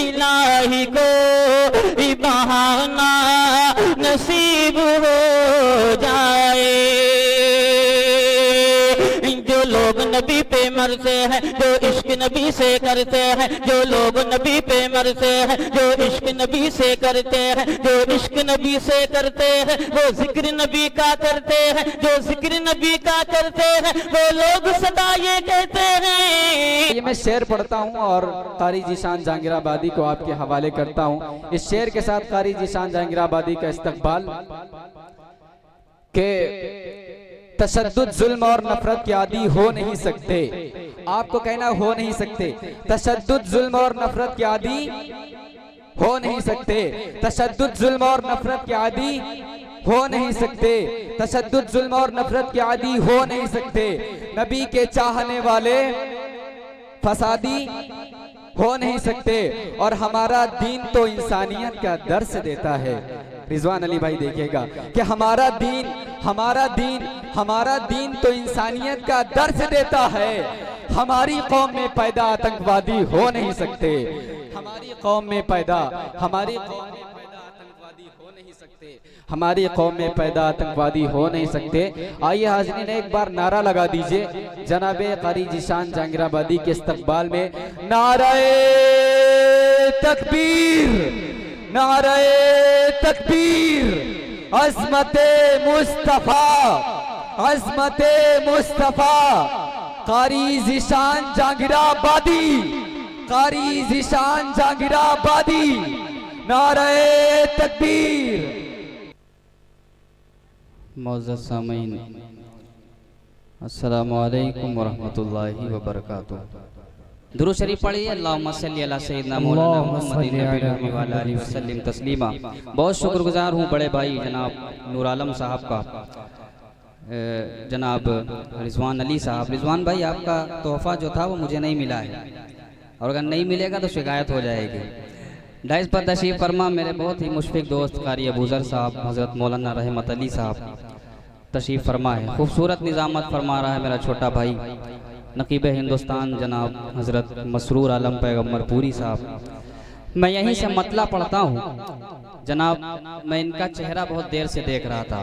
इलाही को बहाना नसीब हो जाए। जो लोग नबी पे मरते हैं, जो इश्क नबी से करते हैं, जो लोग नबी पे मरते हैं, जो इश्क नबी से करते हैं, जो इश्क नबी से करते हैं, वो जिक्र नबी का करते हैं, जो जिक्र नबी का करते हैं, वो लोग सदा ये कहते हैं। ये मैं शेर पढ़ता हूँ और कारी जीशान जहांगीराबादी को आपके हवाले करता हूँ। इस शेर के साथ कारी जीशान जहांगीराबादी का इस्तकबाल के तशद्दुद, जुल्म और नफरत के आदी हो नहीं सकते। आपको कहना हो नहीं सकते। तशद्दुद, जुल्म और नफरत के आदी हो नहीं सकते। तशद्दुद, जुल्म और नफरत के आदी हो नहीं सकते। तशद्दुद, जुल्म और नफरत के आदी हो नहीं सकते। नबी के चाहने वाले फसादी हो नहीं सकते। और हमारा दीन तो इंसानियत का दर्स देता है। रिजवान अली भाई देखिएगा कि हमारा दीन तो इंसानियत का दर्स देता है। हमारी कौम में पैदा आतंकवादी हो नहीं सकते। हमारी कौम में पैदा आतंकवादी हो नहीं सकते। आइए हाज़रीन एक बार नारा लगा दीजिए जनाबे कारी जीशान जहांगीराबादी के इस्तकबाल में। नाराए तकबीर, नाराए तकबीर, अज़मते मुस्तफा, अज़मते मुस्तफा, कारी जीशान जहांगीराबादी, कारी जीशान जहांगीराबादी, नाराए तकबीर। मौजूद सामीन अस्सलामु अलैकुम वरहमतुल्लाहि वबरकातुहू। दुरूद शरीफ पढ़िए। अल्लाहुम्मा सल्ली अला सय्यिदना मौलाना मुहम्मदिन नबी व अला आलिहि वसल्लम तस्लीमा। बहुत शुक्रगुजार हूँ बड़े भाई जनाब नूर आलम साहब का, जनाब रिजवान अली साहब। रिजवान भाई आपका तोहफ़ा जो था वो मुझे नहीं मिला है, और अगर नहीं मिलेगा तो शिकायत हो जाएगी। डाइस पर तशरीफ़ फरमा मेरे बहुत ही मुशफ़िक़ दोस्त कारी अबूज़र साहब, हज़रत मौलाना रहमत अली साहब तशरीफ़ फरमा है। खूबसूरत निज़ामत फरमा रहा है मेरा छोटा भाई नकीब हिंदुस्तान जनाब हज़रत मसरूर आलम पैगम्बर पूरी साहब। मैं यहीं से मतला पढ़ता हूँ जनाब। मैं इनका चेहरा बहुत देर से देख रहा था।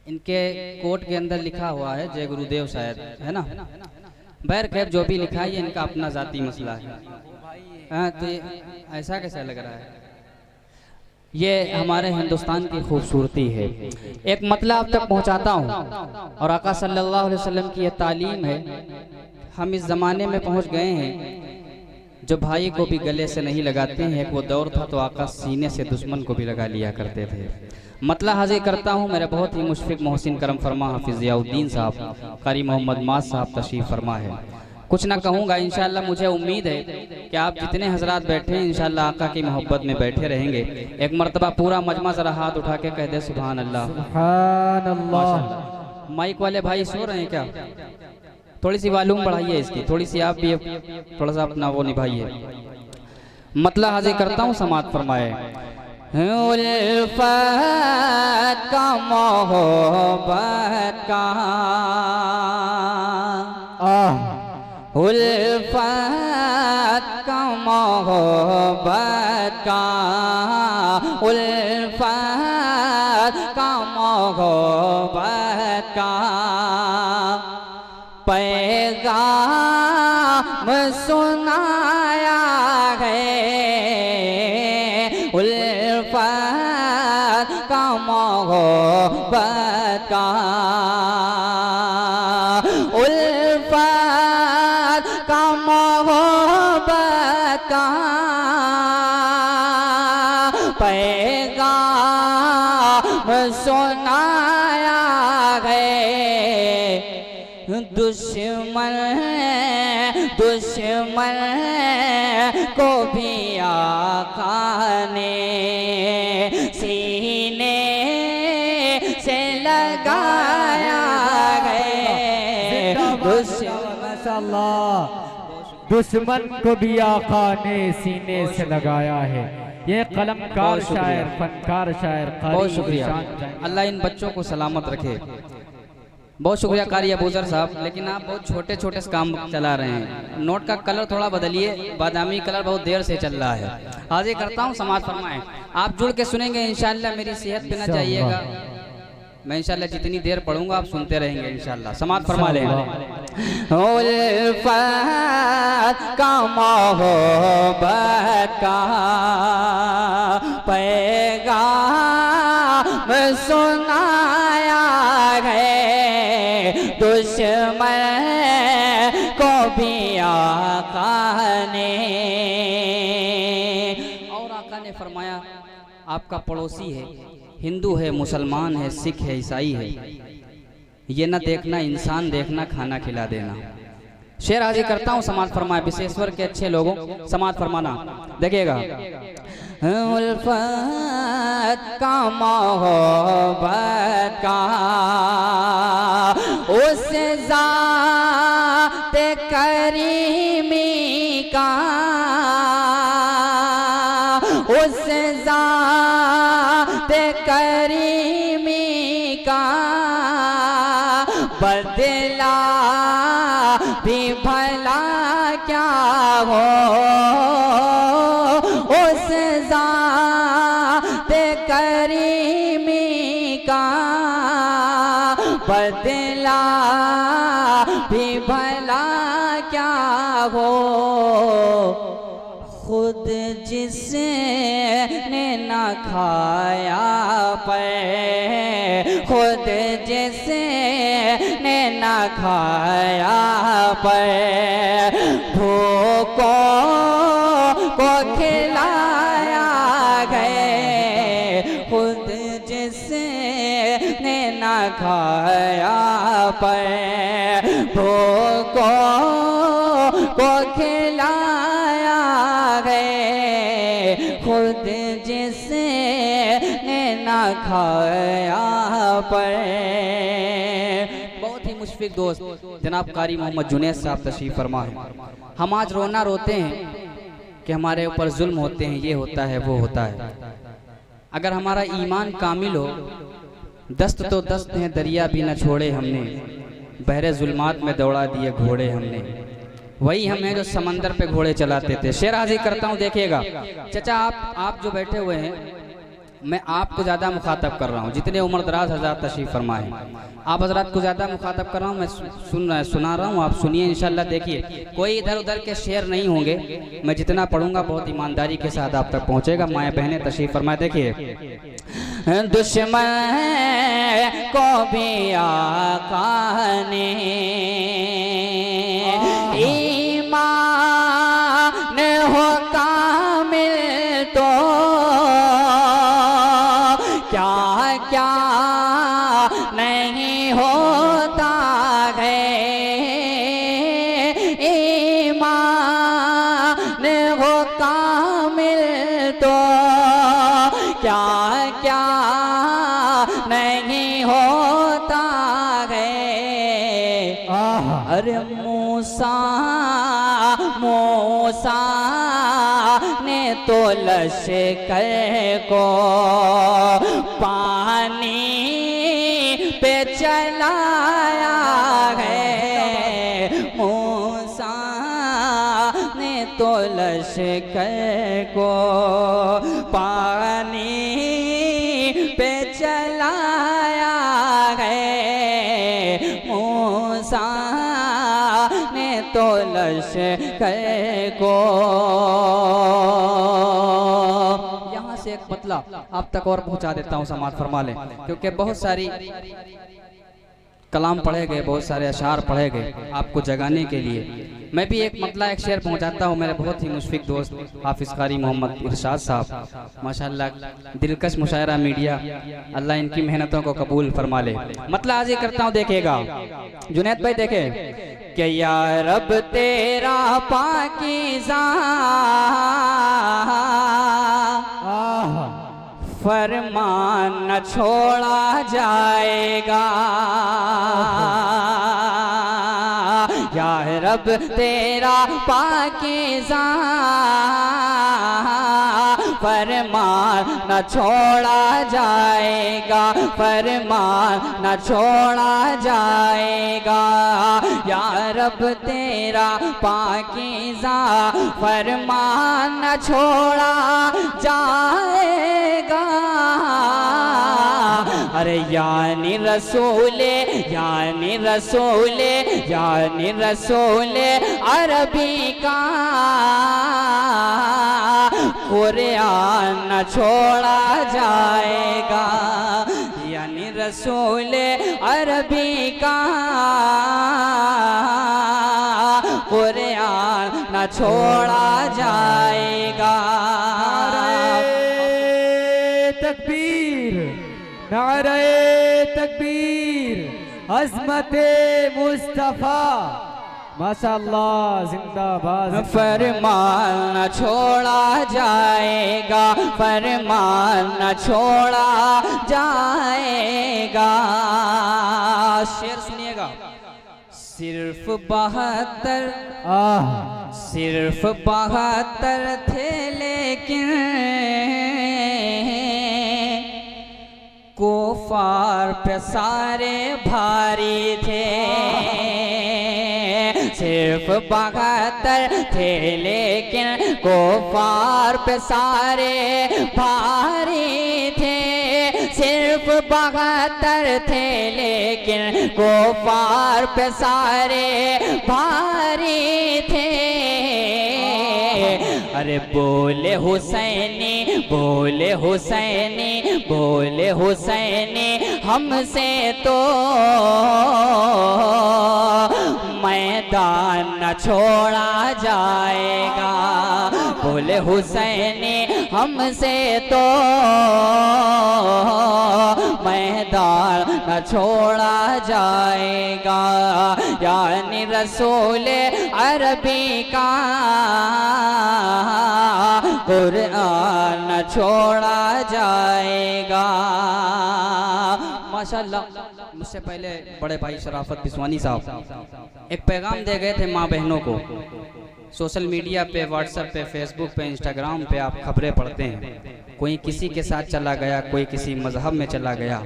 इनके कोट के अंदर लिखा हुआ है जय गुरुदेव, शायद है ना। बैर खैर जो भी लिखा है ये इनका अपना ज़ाती मसला है। हाँ, तो ऐसा कैसा लग रहा है? ये हमारे हिंदुस्तान की खूबसूरती है। एक मतला आप तक पहुंचाता हूं, और आका सल्लल्लाहु अलैहि वसल्लम की ये तालीम है। हम इस ज़माने में पहुंच गए हैं जो भाई को भी गले से नहीं लगाते हैं। एक वो दौर था तो आका सीने से दुश्मन को भी लगा लिया करते थे। मतला हाजिर करता हूं। मेरे बहुत ही मुशफ़िक़ मोहसिन करम फरमा हाफिज़ ज़ियाउद्दीन साहब, कारी मोहम्मद माज साहब तशरीफ़ फरमा है। कुछ ना कहूँगा, इंशाअल्लाह मुझे उम्मीद है कि आप जितने हजरात बैठे हैं इंशाअल्लाह आका की मोहब्बत में बैठे रहेंगे। एक मरतबा पूरा मजमा ज़रा हाथ उठा के कह दे सुभान अल्लाह, सुभान अल्लाह। माइक वाले भाई सो रहे हैं क्या? थोड़ी सी वॉल्यूम बढ़ाइए इसकी, थोड़ी सी आप भी थोड़ा सा अपना वो निभाइए। मतला हाजिर करता हूँ, समात फरमाए। उल्फत का मोहब्बत का, उल्फत का मोहब्बत का, उल्फत का मोहब्बत का पैगाम सुनाया है। उल्फत का मोहब्बत का, उल्फत का मोहब्बत का पैगाम सुनाया है। दुश्मन दुश्मन को भी आका ने सीने से लगाया है। दुश्मन को भी आका ने सीने से लगाया है। ये कलमकार शायर, फनकार शायर, बहुत शुक्रिया। अल्लाह इन बच्चों को सलामत रखे। बहुत शुक्रिया कारी अबूजर साहब, लेकिन आप बहुत छोटे छोटे काम चला रहे हैं। नोट का कलर थोड़ा बदलिए, बादामी कलर बहुत देर से चल रहा है। हाजिर करता हूँ, समाज फरमाएं। आप जुड़ के सुनेंगे इंशाल्लाह, मेरी सेहत पे न जाइएगा। मैं इंशाल्लाह जितनी देर पढ़ूंगा आप सुनते रहेंगे इंशाल्लाह। समाज फरमा लें। उल्फत का मोहब्बत का पैगाम सुनाया है, दुश्मन को भी आका ने। और आका ने फरमाया आपका पड़ोसी है, हिंदू है, मुसलमान है, सिख है, ईसाई है, ये न देखना, इंसान देखना, खाना खिला देना। शेर हाजिर करता हूँ, समाज फरमाए। विशेश्वर के अच्छे लोगों समाज फरमाना, देखिएगा। उल्फत का मोहब्बत का उस ज़ात करीमी का, उस ज़ात करीमी का बदला भी भला क्या हो, उस ज़ात करीमी का बदला भी भला क्या हो। खुद जिसने न खाया पे, खुद जिसने न खाया पे, भूखों को खिलाया गए, खुद जिसने न खाया पे, भूखों को खिलाया गए, खुद जिसने न खाया पे। बहुत ही मुशफिक दोस्त जनाब कारी मोहम्मद जुनैद साहब तशरीफ फरमा है। हम आज रोना रोते हैं कि हमारे ऊपर जुल्म होते हैं, ये होता है, वो होता है। अगर हमारा ईमान कामिल हो, दस्त तो दस्त हैं, दरिया भी न छोड़े हमने, बहरे जुल्मात में दौड़ा दिए घोड़े हमने। वही हम हैं जो समंदर पे घोड़े चलाते थे। शेर हाजिर करता हूँ, देखिएगा। चाचा आप जो बैठे हुए हैं, मैं आपको ज़्यादा मुखातब कर रहा हूँ, जितने उम्र दराज हज़रात तशरीफ़ फरमाए, आप हज़रात को ज़्यादा मुखातब कर रहा हूँ। मैं सुना रहा हूँ, आप सुनिए इंशाल्लाह। देखिए, कोई इधर उधर के शेर नहीं होंगे, मैं जितना पढ़ूंगा बहुत ईमानदारी के साथ आप तक पहुँचेगा। माएँ बहनें तशरीफ़ फरमाए। देखिए, दुश्मन को भी आका ने ईमान हो कामिल तो क्या क्या नहीं होता है, ईमान हो कामिल तो क्या क्या नहीं होता है। अरे मूसा मूसा ने तो लश्कर को पानी पे चलाया है, मूसा ने तो लश्कर को पानी पे चलाया है, मूसा ने तो लश्कर को। यहाँ से एक मतला आप तक और पहुँचा देता हूँ, समाज फरमा लें, क्योंकि बहुत सारी कलाम पढ़े गए, बहुत सारे अशार पढ़े गए आपको जगाने के लिए। मैं भी एक मतला एक शेर पहुंचाता हूं। मेरे बहुत ही मुशफिक दोस्त हाफिज कारी मोहम्मद इरशाद साहब, माशाल्लाह दिलकश मुशायरा मीडिया, अल्लाह इनकी मेहनतों को कबूल फरमा ले। मतला हाजिर करता हूं, देखिएगा जुनैद भाई। देखे कि या रब तेरा पाकीज़ा फरमान न छोड़ा जाएगा, या रब तेरा पाकीज़ा फरमान न छोड़ा जाएगा, फरमान न छोड़ा जाएगा। या रब तेरा पाकीज़ा फरमान न छोड़ा जाएगा। अरे यानी रसूले, यानी रसूले, यानी रसूले अरबी का कुरान न छोड़ा जाएगा। यानी रसूले अरबी का कुरान न छोड़ा जाएगा। तकबीर, नारे तकबीर, अज़मते मुस्तफ़ा, माशाअल्लाह, जिंदाबाद। फरमान न छोड़ा जाएगा, फरमान न छोड़ा जाएगा। शेर सुनिएगा। सिर्फ 72 सिर्फ 72 थे लेकिन कुफार पे सारे भारी थे। सिर्फ 72 थे लेकिन कुफार पे सारे भारी थे। सिर्फ 72 थे लेकिन कुफार पे सारे भारी थे। अरे बोले हुसैनी, बोले हुसैनी, बोले हुसैनी हमसे तो मैदान न छोड़ा जाएगा। बोले हुसैनी हमसे तो मैदान न छोड़ा जाएगा। यानी रसूले अरबी का कुरान न छोड़ा जाएगा। माशाअल्लाह। मुझसे पहले बड़े भाई शराफत बिस्वानी साहब एक पैगाम दे गए थे माँ बहनों को। सोशल मीडिया पे, व्हाट्सएप पे, फेसबुक पे, इंस्टाग्राम पे आप खबरें पढ़ते हैं। कोई किसी के साथ चला गया, कोई किसी मजहब में चला गया।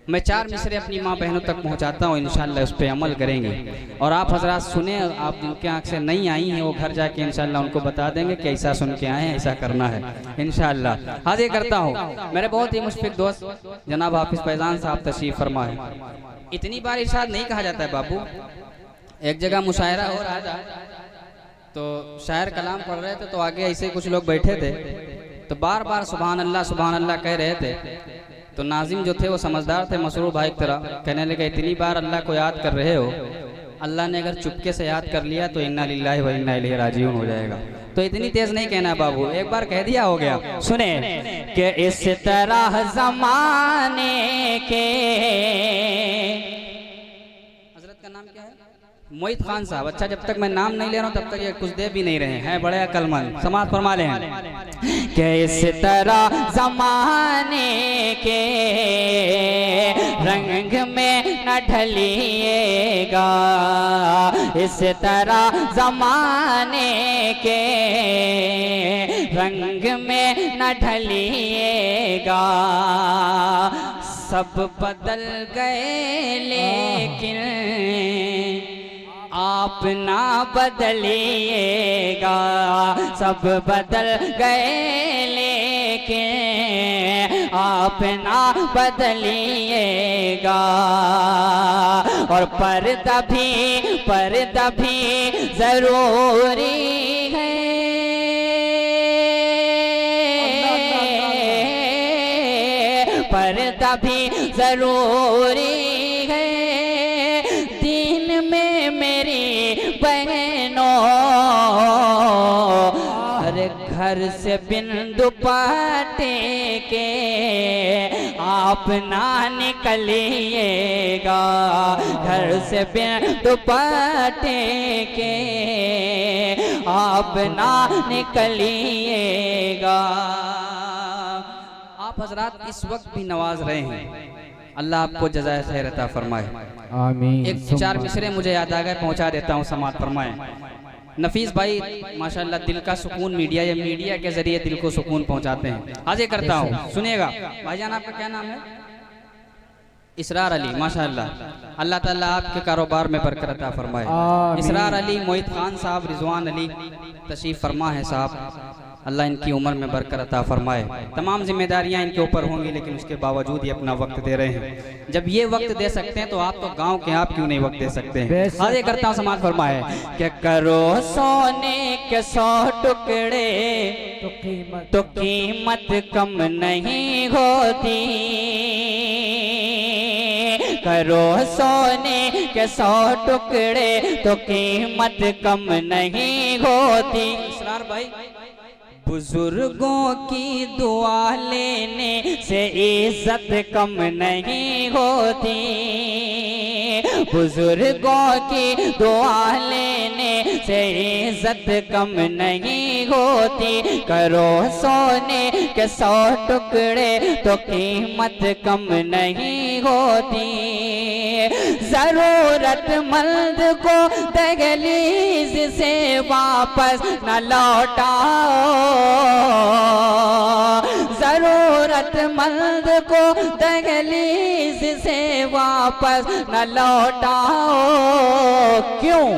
मैं 4 मिसरे अपनी माँ बहनों तक पहुँचाता हूँ, इंशाल्लाह उस पर अमल करेंगे। और आप हजरात सुने, आप जिनके आँख से नहीं आई हैं वो घर जाके इंशाल्लाह उनको बता देंगे कि ऐसा सुन के आए हैं, ऐसा करना है इंशाल्लाह। हाजिर करता हूँ मेरे बहुत ही मुशफिक दोस्त जनाब हाफिज फैजान साहब तशरीफ फरमा है। इतनी बार इरशाद नहीं कहा जाता है बाबू। एक जगह मुशायरा हो रहा था तो शायर कलाम पढ़ रहे थे, तो आगे ऐसे कुछ लोग बैठे थे तो बार बार सुभान अल्लाह कह रहे थे। तो नाजिम जो थे वो समझदार थे, मसरूर भाई की तरह, कहने लगे इतनी बार अल्लाह को याद कर रहे हो, अल्लाह ने अगर चुपके से याद कर लिया तो इन्ना लिल्लाहि व इन्ना इलैहि राजिऊन हो जाएगा। तो इतनी तेज नहीं कहना बाबू, एक बार कह दिया हो गया। सुने कि इस तरह जमाने के, हजरत का नाम क्या है? मोहित खान साहब। अच्छा, जब तक मैं नाम नहीं ले रहा हूँ तब तक ये कुछ दे भी नहीं रहे हैं, बड़े अक्लमंद, समाज फरमा ले हैं कि इस तरह जमाने के रंग में न ढलिएगा, इस तरह जमाने के रंग में न ढलिएगा। सब बदल गए लेकिन आप ना बदलिएगा। सब बदल गए लेकिन आप ना बदलिएगा। और पर्दा भी जरूरी है, पर्दा भी जरूरी है। दिन में मेरी बहनों अरे घर से बिन दुपट्टे के आप ना निकलिएगा, घर से बिन दुपट्टे के आप ना निकलिएगा। आप हजरात इस वक्त भी नवाज रहे हैं, अल्लाह आपको जज़ाए खैर अता फरमाए। आमीन। एक 4 मिसरे मुझे याद आ गए, पहुंचा देता हूं, समात फरमाए। नफीस भाई माशाल्लाह दिल का सुकून मीडिया या मीडिया के जरिए दिल को सुकून पहुंचाते हैं। हाजिर करता हूँ, सुनिएगा भाईजान, आपका क्या नाम है? इसरार अली, माशाल्लाह। अल्लाह ताला आपके कारोबार में बरकत अता फरमाए। इसरार अली, मोहित खान साहब, रिजवान अली तशरीफ फरमा है साहब, अल्लाह इनकी उम्र में बरकत अता फरमाए। तमाम जिम्मेदारियां इनके ऊपर होंगी, लेकिन उसके बावजूद ये अपना वक्त दे रहे हैं। जब ये वक्त दे सकते हैं तो आप तो गांव के आप क्यों नहीं वक्त दे सकते हैं? हाजिर करता हूँ, समाज फरमाए कि करो सोने के 100 टुकड़े तो कीमत कम नहीं होती, करो सोने के 100 टुकड़े तो कीमत कम नहीं होती। इसरार भाई, बुजुर्गों की दुआ लेने से इज्जत कम नहीं होती, बुजुर्गों की दुआ लेने से इज्जत कम नहीं होती, करो सोने के 100 टुकड़े तो कीमत कम नहीं होती, जरूरतमंद को दहलीज से वापस न लौटाओ, जरूरतमंद को दहलीज से वापस न लौटाओ। क्यों?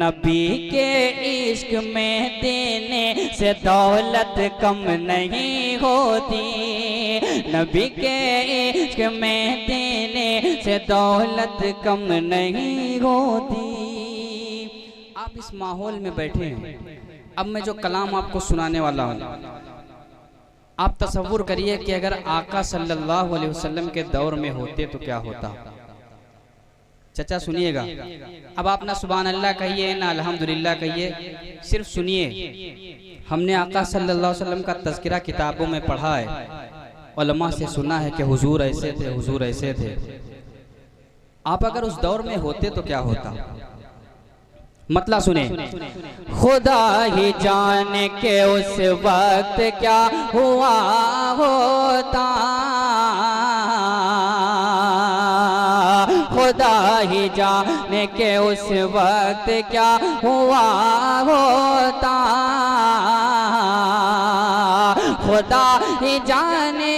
नबी के इश्क में देने से दौलत कम नहीं होती, नबी के इश्क में देने से दौलत कम नहीं होती। आप इस माहौल में बैठे हैं, अब मैं जो कलाम आपको सुनाने वाला हूँ, आप तसव्वुर करिए कि अगर आका सल्लल्लाहु अलैहि वसल्लम के दौर में होते तो क्या होता। चचा सुनिएगा, अब आप ना सुभान अल्लाह कहिए ना अल्हम्दुलिल्लाह कहिए, सिर्फ सुनिए। हमने आका सल्लल्लाहु अलैहि वसल्लम का तज़किरा किताबों में पढ़ा है, उलमा से सुना है कि हुजूर ऐसे थे, हुजूर ऐसे थे। आप अगर उस दौर में होते तो क्या होता, मतलब सुने। खुदा ही जाने के उस वक्त क्या हुआ होता, खुदा ही जाने के उस वक्त क्या हुआ होता, खुदा ही जाने,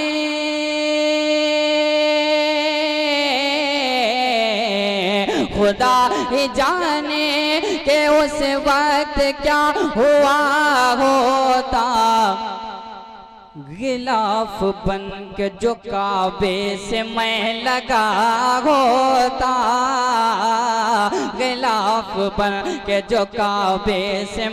खुदा ही जाने के उस वक्त क्या हुआ होता, गिलाफ बन के जो काबे से मैं लगा होता, गिलाफ बन के जो काबे से